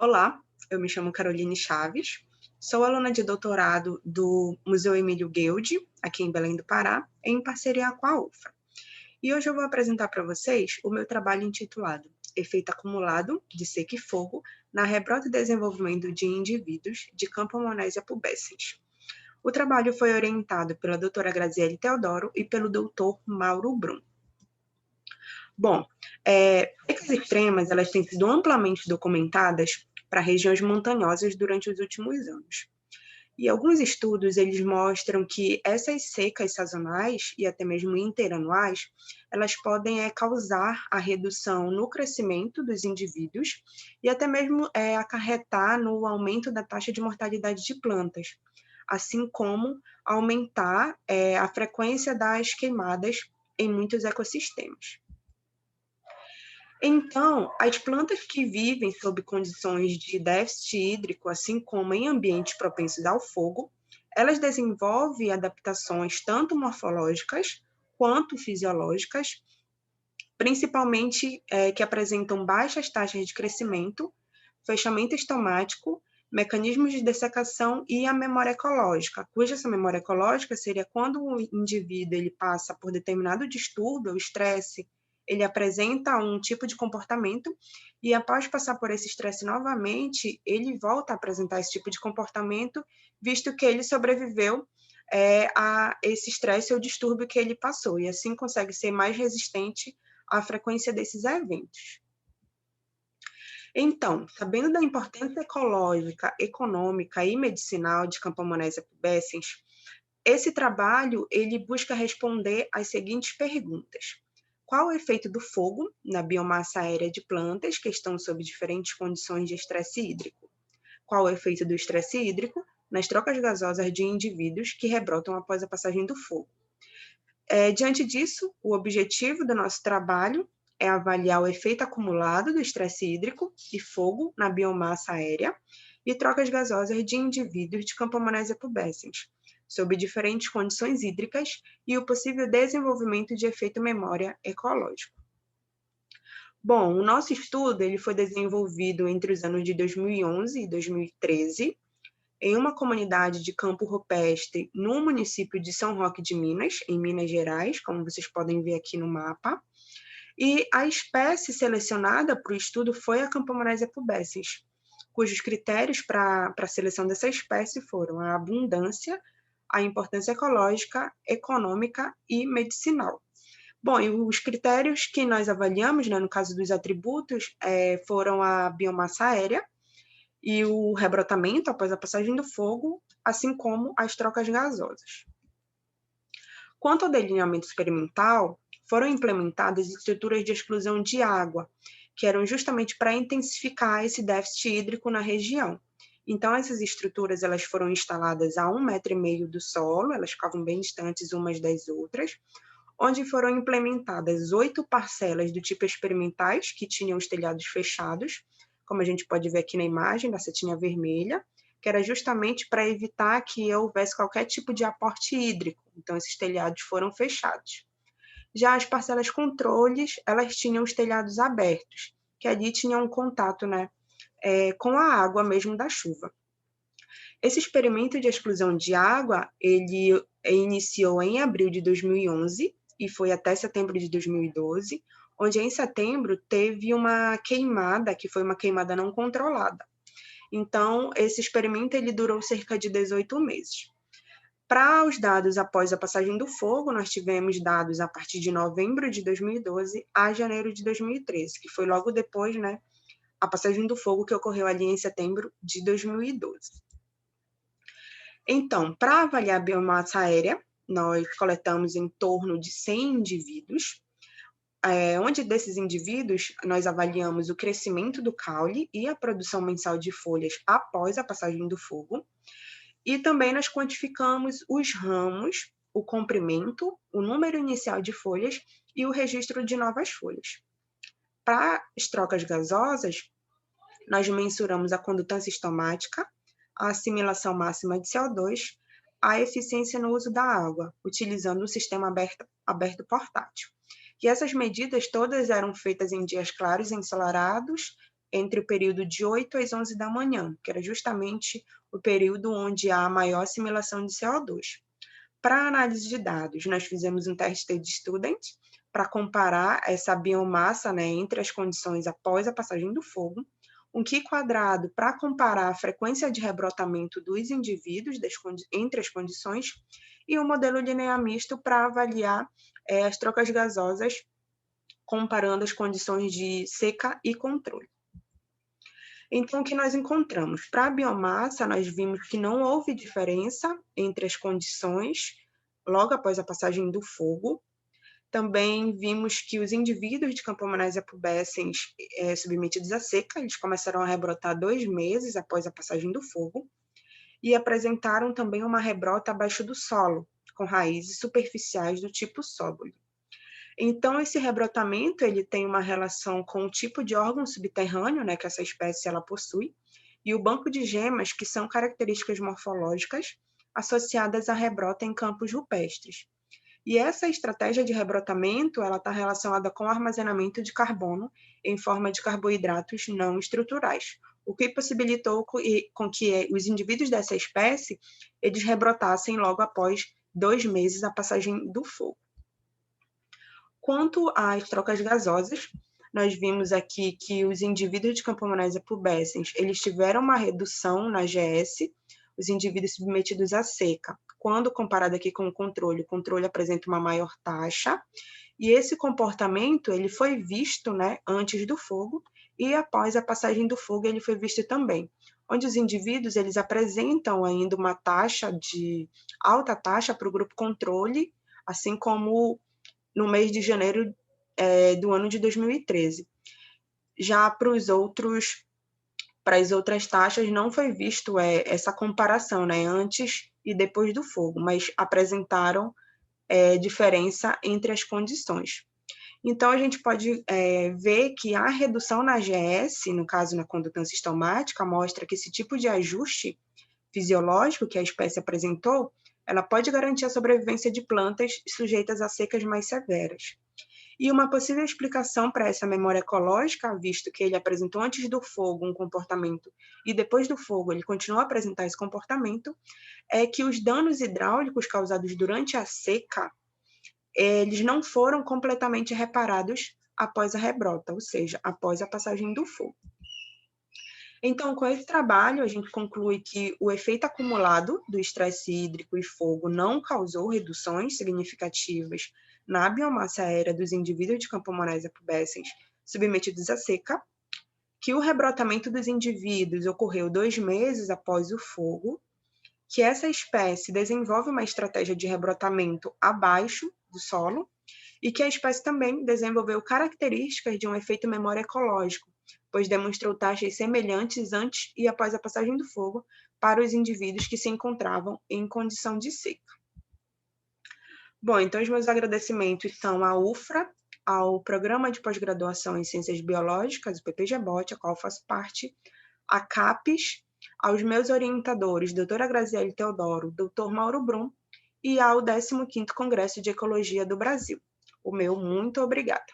Olá, eu me chamo Caroline Chaves, sou aluna de doutorado do Museu Emílio Guild, aqui em Belém do Pará, em parceria com a UFRA. E hoje eu vou apresentar para vocês o meu trabalho intitulado Efeito Acumulado de Seca e Fogo na Rebrota e Desenvolvimento de Indivíduos de Campomonasia pubescens. O trabalho foi orientado pela doutora Graziele Teodoro e pelo doutor Mauro Brum. Bom, secas extremas elas têm sido amplamente documentadas para regiões montanhosas durante os últimos anos. E alguns estudos eles mostram que essas secas sazonais e até mesmo interanuais, elas podem causar a redução no crescimento dos indivíduos e até mesmo acarretar no aumento da taxa de mortalidade de plantas, assim como aumentar a frequência das queimadas em muitos ecossistemas. Então, as plantas que vivem sob condições de déficit hídrico, assim como em ambientes propensos ao fogo, elas desenvolvem adaptações tanto morfológicas quanto fisiológicas, principalmente que apresentam baixas taxas de crescimento, fechamento estomático, mecanismos de dessecação e a memória ecológica, cuja essa memória ecológica seria quando o indivíduo ele passa por determinado distúrbio ou estresse, ele apresenta um tipo de comportamento e após passar por esse estresse novamente, ele volta a apresentar esse tipo de comportamento, visto que ele sobreviveu a esse estresse ou distúrbio que ele passou, e assim consegue ser mais resistente à frequência desses eventos. Então, sabendo da importância ecológica, econômica e medicinal de Campomonasia pubescens, esse trabalho ele busca responder às seguintes perguntas: qual o efeito do fogo na biomassa aérea de plantas que estão sob diferentes condições de estresse hídrico? Qual o efeito do estresse hídrico nas trocas gasosas de indivíduos que rebrotam após a passagem do fogo? Diante disso, o objetivo do nosso trabalho é avaliar o efeito acumulado do estresse hídrico e fogo na biomassa aérea e trocas gasosas de indivíduos de Campomonasia pubescens, sob diferentes condições hídricas e o possível desenvolvimento de efeito memória ecológico. Bom, o nosso estudo ele foi desenvolvido entre os anos de 2011 e 2013, em uma comunidade de campo rupestre no município de São Roque de Minas, em Minas Gerais, como vocês podem ver aqui no mapa. E a espécie selecionada para o estudo foi a Campomonasia pubescens, cujos critérios para a seleção dessa espécie foram a abundância, a importância ecológica, econômica e medicinal. Bom, e os critérios que nós avaliamos, né, no caso dos atributos, foram a biomassa aérea, e o rebrotamento após a passagem do fogo, assim como as trocas gasosas. Quanto ao delineamento experimental, foram implementadas estruturas de exclusão de água, que eram justamente para intensificar esse déficit hídrico na região. Então, essas estruturas elas foram instaladas a 1,5 m do solo, elas ficavam bem distantes umas das outras, onde foram implementadas 8 parcelas do tipo experimentais, que tinham os telhados fechados, como a gente pode ver aqui na imagem da setinha vermelha, que era justamente para evitar que houvesse qualquer tipo de aporte hídrico. Então, esses telhados foram fechados. Já as parcelas controles, elas tinham os telhados abertos, que ali tinham um contato, né, com a água mesmo da chuva. Esse experimento de exclusão de água, ele iniciou em abril de 2011 e foi até setembro de 2012, onde em setembro teve uma queimada, que foi uma queimada não controlada. Então, esse experimento ele durou cerca de 18 meses. Para os dados após a passagem do fogo, nós tivemos dados a partir de novembro de 2012 a janeiro de 2013, que foi logo depois, né, a passagem do fogo que ocorreu ali em setembro de 2012. Então, para avaliar a biomassa aérea, nós coletamos em torno de 100 indivíduos, onde desses indivíduos nós avaliamos o crescimento do caule e a produção mensal de folhas após a passagem do fogo, e também nós quantificamos os ramos, o comprimento, o número inicial de folhas e o registro de novas folhas. Para as trocas gasosas, nós mensuramos a condutância estomática, a assimilação máxima de CO2, a eficiência no uso da água, utilizando o sistema aberto portátil. E essas medidas todas eram feitas em dias claros e ensolarados, entre o período de 8 às 11 da manhã, que era justamente o período onde há maior assimilação de CO2. Para análise de dados, nós fizemos um teste de student para comparar essa biomassa, né, entre as condições após a passagem do fogo, um Q² para comparar a frequência de rebrotamento dos indivíduos entre as condições e um modelo linear misto para avaliar as trocas gasosas comparando as condições de seca e controle. Então, o que nós encontramos? Para a biomassa, nós vimos que não houve diferença entre as condições logo após a passagem do fogo. Também vimos que os indivíduos de Campomanésia pubescens submetidos à seca, eles começaram a rebrotar 2 meses após a passagem do fogo e apresentaram também uma rebrota abaixo do solo, com raízes superficiais do tipo sóbule. Então, esse rebrotamento ele tem uma relação com o tipo de órgão subterrâneo, né, que essa espécie ela possui, e o banco de gemas, que são características morfológicas associadas à rebrota em campos rupestres. E essa estratégia de rebrotamento ela está relacionada com o armazenamento de carbono em forma de carboidratos não estruturais, o que possibilitou com que os indivíduos dessa espécie eles rebrotassem logo após 2 meses da passagem do fogo. Quanto às trocas gasosas, nós vimos aqui que os indivíduos de Campomanésia pubescens, eles tiveram uma redução na GS, os indivíduos submetidos à seca. Quando comparado aqui com o controle apresenta uma maior taxa, e esse comportamento, ele foi visto, né, antes do fogo, e após a passagem do fogo ele foi visto também, onde os indivíduos, eles apresentam ainda uma taxa de alta taxa para o grupo controle, assim como no mês de janeiro do ano de 2013. Já para as outras taxas não foi visto essa comparação, né, antes e depois do fogo, mas apresentaram diferença entre as condições. Então, a gente pode ver que a redução na GS, no caso na condutância estomática, mostra que esse tipo de ajuste fisiológico que a espécie apresentou, ela pode garantir a sobrevivência de plantas sujeitas a secas mais severas. E uma possível explicação para essa memória ecológica, visto que ele apresentou antes do fogo um comportamento e depois do fogo ele continuou a apresentar esse comportamento, é que os danos hidráulicos causados durante a seca, eles não foram completamente reparados após a rebrota, ou seja, após a passagem do fogo. Então, com esse trabalho, a gente conclui que o efeito acumulado do estresse hídrico e fogo não causou reduções significativas na biomassa aérea dos indivíduos de Campomanésia pubescens submetidos à seca, que o rebrotamento dos indivíduos ocorreu 2 meses após o fogo, que essa espécie desenvolve uma estratégia de rebrotamento abaixo do solo e que a espécie também desenvolveu características de um efeito memória ecológico, pois demonstrou taxas semelhantes antes e após a passagem do fogo para os indivíduos que se encontravam em condição de seca. Bom, então os meus agradecimentos são à UFRA, ao Programa de Pós-Graduação em Ciências Biológicas, o PPGBOT, a qual faço parte, à CAPES, aos meus orientadores, doutora Graziele Teodoro, doutor Mauro Brum, e ao 15º Congresso de Ecologia do Brasil. O meu muito obrigada.